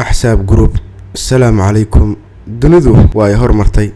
أحساب جروب. السلام عليكم. دنيدو واي هرمرتي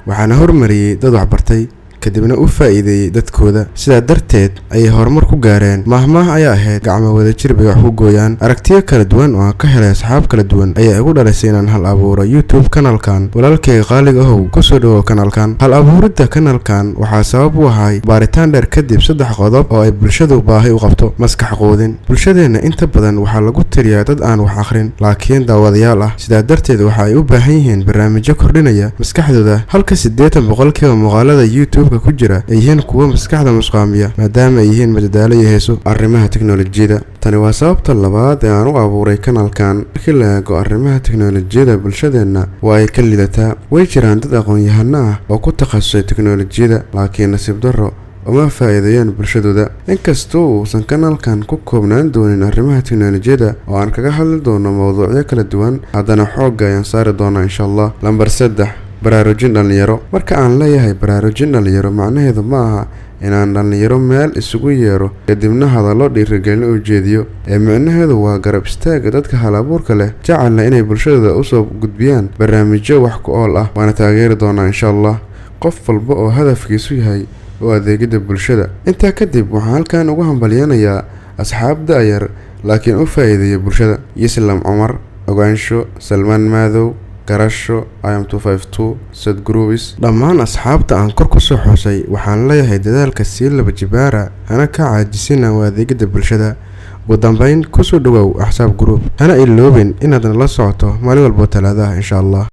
waxaana hormariyay dad wax bartay kadibna u faa'iideeyay dadkooda sida darteed ay horumar ku gaareen mahmaah ayaa ahayd gacmo wada jir bay wax ku gooyaan aragtiyo kala duwan oo ka helay asxaab kala duwan ayaa igu dhalisay inaan hal abuuro YouTube kanalkan walaalkay qaaliga ah ku soo dhawo kanalkan hal abuurida kanalkan waxaa sabab u ahay baaritaan dheer kadib 3 qodob oo ay bulshadu baahi u qabto maskax qoodin bulshadeena inta badan waxaa lagu tiriyaa dad aan wax akhrin laakiin daawadayaal ah sida darteed waxa ay u baahan yihiin barnaamijyo kordhinaya maskaxdooda halka 80% muuqaalada YouTube ku jira ay yihiin kuwa maskaxda musqaamiya maadaama ay yihiin madadaalo iyo heeso arrimaha tiknoolajiyada tani waa sababta labaad ee aan u abuuray kanalkan markii la eego arrimaha tiknoolajiyada bulshadeena waa ay ka lidataa way jiraan dad aqoon-yahano ah oo ku takhasusay tiknoolajiyada laakiin nasiib darro uma faa'iideeyaan bulshadooda inkastoo uusan kanalkan ku koobnaan doonin arrimaha tiknoolajiyada oo aan kaga hadli doono mowduucyo kala duwan haddana xoogga ayaan saari doonaa insha Allah lambar 3 baraarujin dhalinyaro marka aan leeyahay baraarujin dhalinyaro macnaheedu ma aha inaan dhalinyaro meel isugu yeero kadibna hadallo dhiirigelin u jeediyo ee macnaheedu waa garab istaaga dadka hal-abuurka leh jecelna inay bulshadooda u soo gudbiyaan barnaamijyo wax ku ool ah waana taageeri doonaa insha Allah qof walba oo hadafkiisu yahay oo adeegida bulshada intaa kadib waxaan halkan ugu hambaliyanayaa asxaabda ayar laakiin u faa'iideeya bulshada Islam Umar Ogaansho Salman Madow Garasho IM 252 Sad Groovis dhammaan asxaabta aan kor ku soo xusay waxaan leeyahay dadaalka si laba jibaara hana ka caajisina adeegida bulshada ugu dambeyn ku soo dhawow Ahsaab Group hana iloobin inaad la socoto maalin walba talaadaha insha Allah